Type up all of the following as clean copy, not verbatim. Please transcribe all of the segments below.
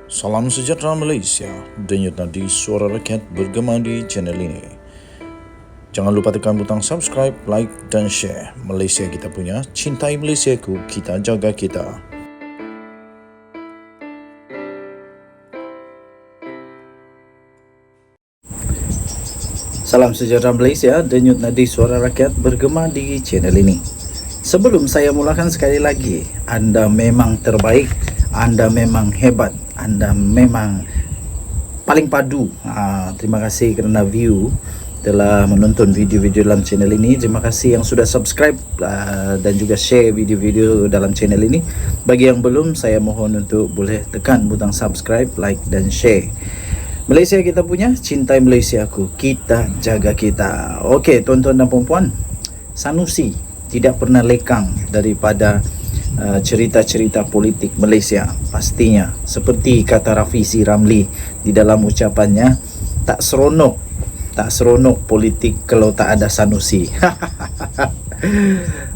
Salam sejahtera Malaysia, denyut nadi suara rakyat bergema di channel ini. Jangan lupa tekan butang subscribe, like dan share. Malaysia kita punya, cintai Malaysiaku, kita jaga kita. Salam sejahtera Malaysia, denyut nadi suara rakyat bergema di channel ini. Sebelum saya mulakan sekali lagi, anda memang terbaik, anda memang hebat, anda memang paling padu. Terima kasih kerana view telah menonton video-video dalam channel ini. Terima kasih yang sudah subscribe dan juga share video-video dalam channel ini. Bagi yang belum, saya mohon untuk boleh tekan butang subscribe, like dan share. Malaysia kita punya, cintai Malaysiaku, kita jaga kita. Okey, tuan-tuan dan puan-puan, Sanusi tidak pernah lekang daripada cerita-cerita politik Malaysia. Pastinya seperti kata Rafizi Ramli di dalam ucapannya, tak seronok politik kalau tak ada Sanusi.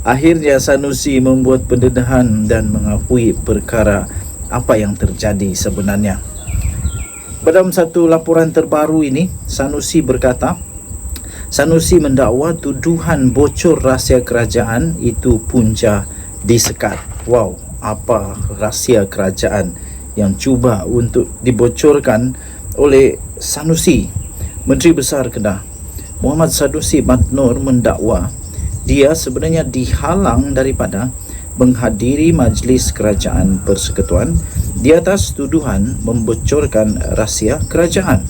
Akhirnya Sanusi membuat pendedahan dan mengakui perkara apa yang terjadi sebenarnya. Dalam satu laporan terbaru ini, Sanusi berkata, Sanusi mendakwa tuduhan bocor rahsia kerajaan itu punca disekat. Wow, apa rahsia kerajaan yang cuba untuk dibocorkan oleh Sanusi? Menteri Besar Kedah Muhammad Sanusi Matnur mendakwa dia sebenarnya dihalang daripada menghadiri Majlis Kerajaan Persekutuan di atas tuduhan membocorkan rahsia kerajaan.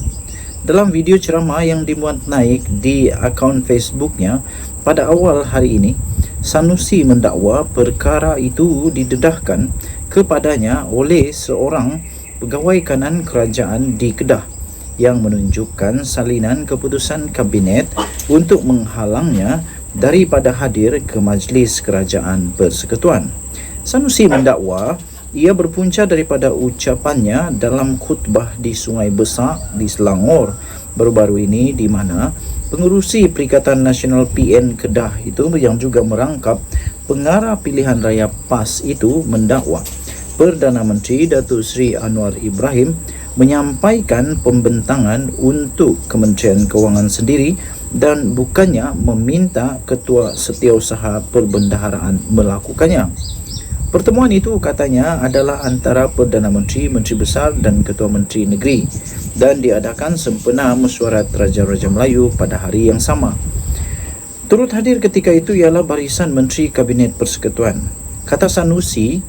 Dalam video ceramah yang dimuat naik di akaun Facebooknya pada awal hari ini, Sanusi mendakwa perkara itu didedahkan kepadanya oleh seorang pegawai kanan kerajaan di Kedah yang menunjukkan salinan keputusan kabinet untuk menghalangnya daripada hadir ke Majlis Kerajaan Persekutuan. Sanusi mendakwa ia berpunca daripada ucapannya dalam khutbah di Sungai Besar di Selangor baru-baru ini, di mana pengerusi Perikatan Nasional PN Kedah itu yang juga merangkap pengarah pilihan raya PAS itu mendakwa Perdana Menteri Datuk Seri Anwar Ibrahim menyampaikan pembentangan untuk Kementerian Kewangan sendiri dan bukannya meminta Ketua Setiausaha Perbendaharaan melakukannya. Pertemuan itu katanya adalah antara Perdana Menteri, Menteri Besar dan Ketua Menteri Negeri dan diadakan sempena mesyuarat Raja-Raja Melayu pada hari yang sama. Turut hadir ketika itu ialah barisan Menteri Kabinet Persekutuan. Kata Sanusi,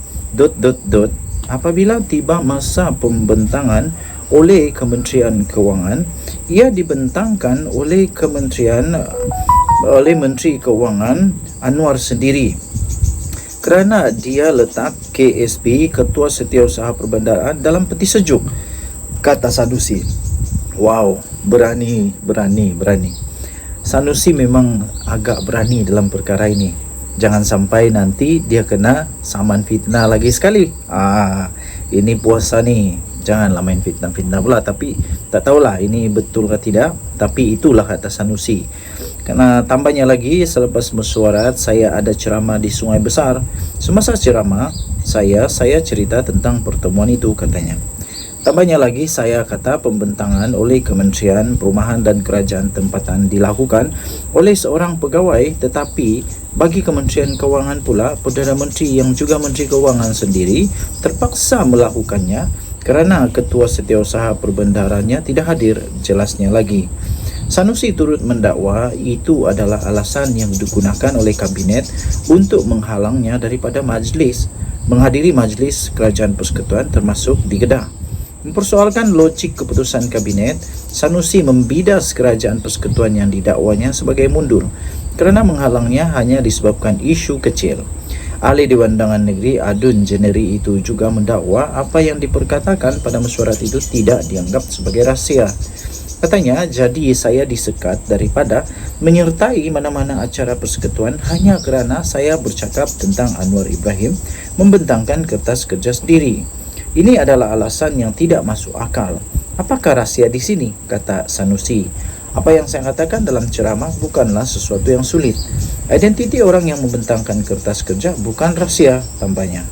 apabila tiba masa pembentangan oleh Kementerian Kewangan, ia dibentangkan oleh Menteri Kewangan Anwar sendiri kerana dia letak KSP, Ketua Setiausaha Perbendaharaan, dalam peti sejuk, kata Sanusi. Wow, berani. Sanusi memang agak berani dalam perkara ini. Jangan sampai nanti dia kena saman fitnah lagi sekali. Ini puasa ni, janganlah main fitnah pula. Tapi tak tahulah ini betul ke tidak. Tapi itulah kata Sanusi. Karena tambahnya lagi, selepas mesyuarat saya ada ceramah di Sungai Besar. Semasa ceramah saya cerita tentang pertemuan itu, katanya. Tambahnya lagi, saya kata pembentangan oleh Kementerian Perumahan dan Kerajaan Tempatan dilakukan oleh seorang pegawai, tetapi bagi Kementerian Kewangan pula, Perdana Menteri yang juga Menteri Kewangan sendiri terpaksa melakukannya kerana Ketua Setiausaha Perbendaharannya tidak hadir, jelasnya lagi. Sanusi turut mendakwa itu adalah alasan yang digunakan oleh kabinet untuk menghalangnya daripada menghadiri Majlis Kerajaan Persekutuan termasuk di Kedah. Mempersoalkan logik keputusan kabinet, Sanusi membidas Kerajaan Persekutuan yang didakwanya sebagai mundur kerana menghalangnya hanya disebabkan isu kecil. Ahli Dewan Undangan Negeri Adun Jeneri itu juga mendakwa apa yang diperkatakan pada mesyuarat itu tidak dianggap sebagai rahsia. Katanya, jadi saya disekat daripada menyertai mana-mana acara persekutuan hanya kerana saya bercakap tentang Anwar Ibrahim membentangkan kertas kerja sendiri. Ini adalah alasan yang tidak masuk akal. Apakah rahsia di sini? Kata Sanusi. Apa yang saya katakan dalam ceramah bukanlah sesuatu yang sulit. Identiti orang yang membentangkan kertas kerja bukan rahsia, tambahnya.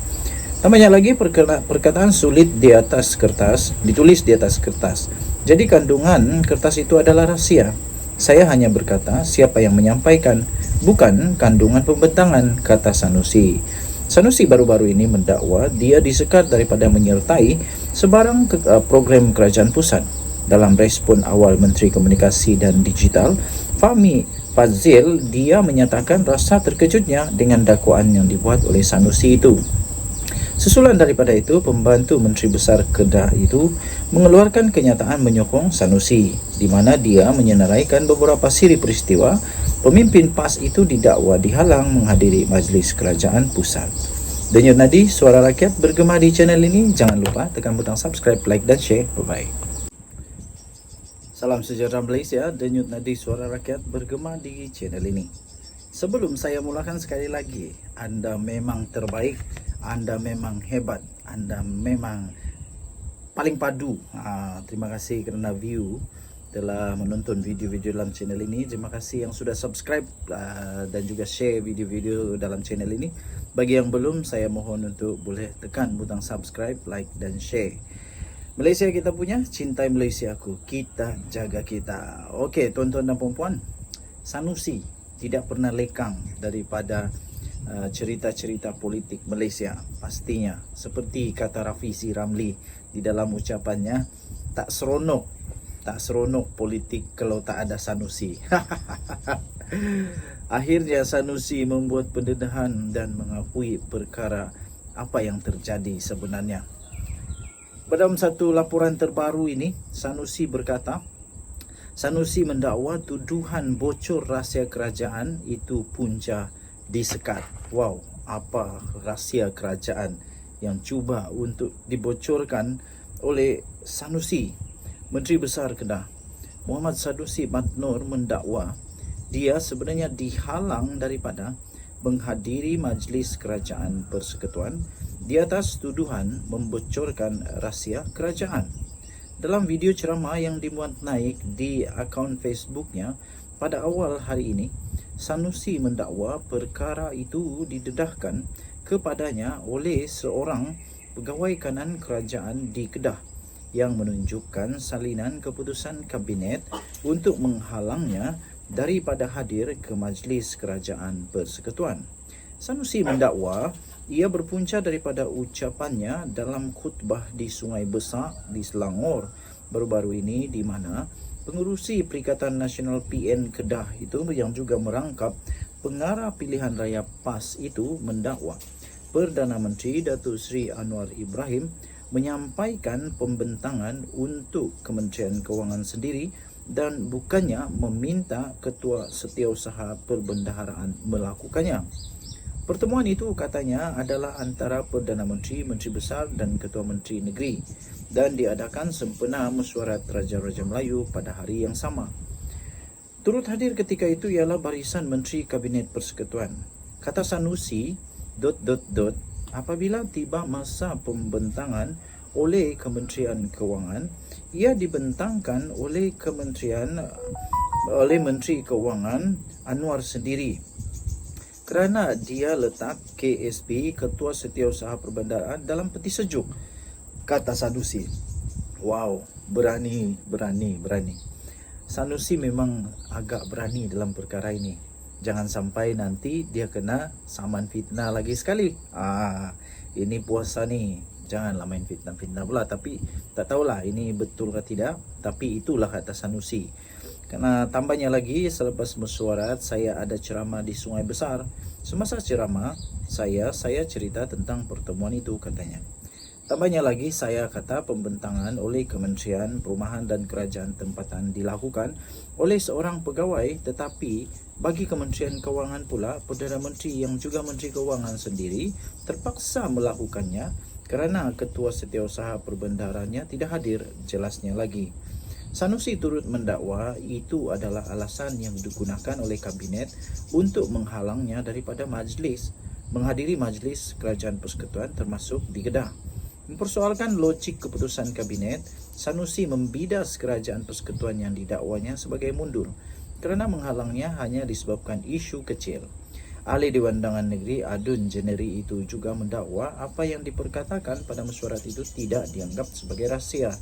Tambahnya lagi perkataan sulit di atas kertas, ditulis di atas kertas. Jadi kandungan kertas itu adalah rahasia. Saya hanya berkata siapa yang menyampaikan, bukan kandungan pembentangan, kata Sanusi. Sanusi baru-baru ini mendakwa dia disekat daripada menyertai sebarang program kerajaan pusat. Dalam respon awal Menteri Komunikasi dan Digital, Fahmi Fadzil, dia menyatakan rasa terkejutnya dengan dakwaan yang dibuat oleh Sanusi itu. Susulan daripada itu, pembantu Menteri Besar Kedah itu mengeluarkan kenyataan menyokong Sanusi, di mana dia menyenaraikan beberapa siri peristiwa pemimpin PAS itu didakwa dihalang menghadiri Majlis Kerajaan Pusat. Denyut nadi suara rakyat bergema di channel ini. Jangan lupa tekan butang subscribe, like dan share. Bye-bye. Salam sejahtera Malaysia, denyut nadi suara rakyat bergema di channel ini. Sebelum saya mulakan sekali lagi, anda memang terbaik, anda memang hebat, anda memang paling padu. Terima kasih kerana view, telah menonton video-video dalam channel ini. Terima kasih yang sudah subscribe dan juga share video-video dalam channel ini. Bagi yang belum, saya mohon untuk boleh tekan butang subscribe, like dan share. Malaysia kita punya, cintai Malaysia aku, kita jaga kita. Okey, tuan-tuan dan puan-puan, Sanusi tidak pernah lekang daripada cerita-cerita politik Malaysia. Pastinya, seperti kata Rafizi Ramli di dalam ucapannya, tak seronok politik kalau tak ada Sanusi. Akhirnya Sanusi membuat pendedahan dan mengakui perkara apa yang terjadi sebenarnya. Dalam satu laporan terbaru ini, Sanusi berkata, Sanusi mendakwa tuduhan bocor rahsia kerajaan itu punca disekat. Wow, apa rahsia kerajaan yang cuba untuk dibocorkan oleh Sanusi? Menteri Besar Kedah Muhammad Sanusi Matnur mendakwa dia sebenarnya dihalang daripada menghadiri Majlis Kerajaan Persekutuan di atas tuduhan membocorkan rahsia kerajaan. Dalam video ceramah yang dimuat naik di akaun Facebooknya pada awal hari ini, Sanusi mendakwa perkara itu didedahkan kepadanya oleh seorang pegawai kanan kerajaan di Kedah yang menunjukkan salinan keputusan kabinet untuk menghalangnya daripada hadir ke Majlis Kerajaan Persekutuan. Sanusi mendakwa ia berpunca daripada ucapannya dalam khutbah di Sungai Besar di Selangor baru-baru ini, di mana pengerusi Perikatan Nasional PN Kedah itu yang juga merangkap pengarah pilihan raya PAS itu mendakwa Perdana Menteri Datuk Seri Anwar Ibrahim menyampaikan pembentangan untuk Kementerian Kewangan sendiri dan bukannya meminta Ketua Setiausaha Perbendaharaan melakukannya. Pertemuan itu katanya adalah antara Perdana Menteri, Menteri Besar dan Ketua Menteri Negeri dan diadakan sempena mesyuarat Raja-Raja Melayu pada hari yang sama. Turut hadir ketika itu ialah barisan Menteri Kabinet Persekutuan. Kata Sanusi, apabila tiba masa pembentangan oleh Kementerian Kewangan, ia dibentangkan oleh Menteri Kewangan Anwar sendiri kerana dia letak KSP, Ketua Setiausaha Perbendaharaan, dalam peti sejuk, kata Sanusi. Wow, berani. Sanusi memang agak berani dalam perkara ini. Jangan sampai nanti dia kena saman fitnah lagi sekali. Ini puasa ni, janganlah main fitnah pula. Tapi tak tahulah ini betul ke tidak. Tapi itulah kata Sanusi. Karena tambahnya lagi, selepas mesyuarat saya ada ceramah di Sungai Besar. Semasa ceramah saya cerita tentang pertemuan itu, katanya. Tambahnya lagi, saya kata pembentangan oleh Kementerian Perumahan dan Kerajaan Tempatan dilakukan oleh seorang pegawai, tetapi bagi Kementerian Kewangan pula, Perdana Menteri yang juga Menteri Kewangan sendiri terpaksa melakukannya kerana Ketua Setiausaha Perbendaharannya tidak hadir, jelasnya lagi. Sanusi turut mendakwa itu adalah alasan yang digunakan oleh kabinet untuk menghalangnya daripada menghadiri Majlis Kerajaan Persekutuan termasuk di Kedah. Mempersoalkan logik keputusan kabinet, Sanusi membidas Kerajaan Persekutuan yang didakwanya sebagai mundur kerana menghalangnya hanya disebabkan isu kecil. Ahli Dewan Undangan Negeri Adun Jeneri itu juga mendakwa apa yang diperkatakan pada mesyuarat itu tidak dianggap sebagai rahsia.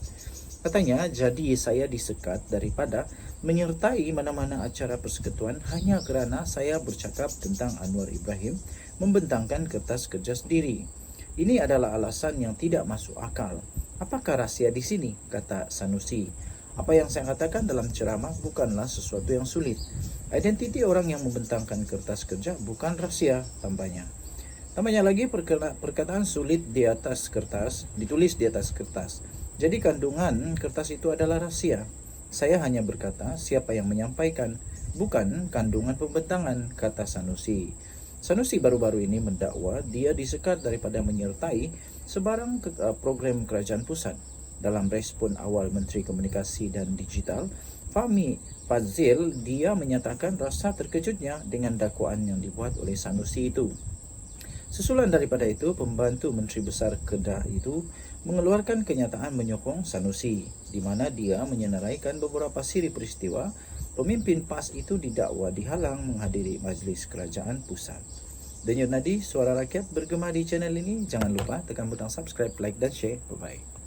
Katanya, jadi saya disekat daripada menyertai mana-mana acara persekutuan hanya kerana saya bercakap tentang Anwar Ibrahim membentangkan kertas kerja sendiri. Ini adalah alasan yang tidak masuk akal. Apakah rahsia di sini? Kata Sanusi. Apa yang saya katakan dalam ceramah bukanlah sesuatu yang sulit. Identiti orang yang membentangkan kertas kerja bukan rahsia, tambahnya. Tambahnya lagi, perkataan sulit di atas kertas, ditulis di atas kertas. Jadi kandungan kertas itu adalah rahsia. Saya hanya berkata siapa yang menyampaikan, bukan kandungan pembentangan, kata Sanusi. Sanusi baru-baru ini mendakwa dia disekat daripada menyertai sebarang program kerajaan pusat. Dalam respon awal Menteri Komunikasi dan Digital, Fahmi Fadzil, dia menyatakan rasa terkejutnya dengan dakwaan yang dibuat oleh Sanusi itu. Susulan daripada itu, pembantu Menteri Besar Kedah itu mengeluarkan kenyataan menyokong Sanusi, di mana dia menyenaraikan beberapa siri peristiwa pemimpin PAS itu didakwa dihalang menghadiri Majlis Kerajaan Pusat. Denyut nadi suara rakyat bergema di channel ini. Jangan lupa tekan butang subscribe, like dan share. Bye-bye.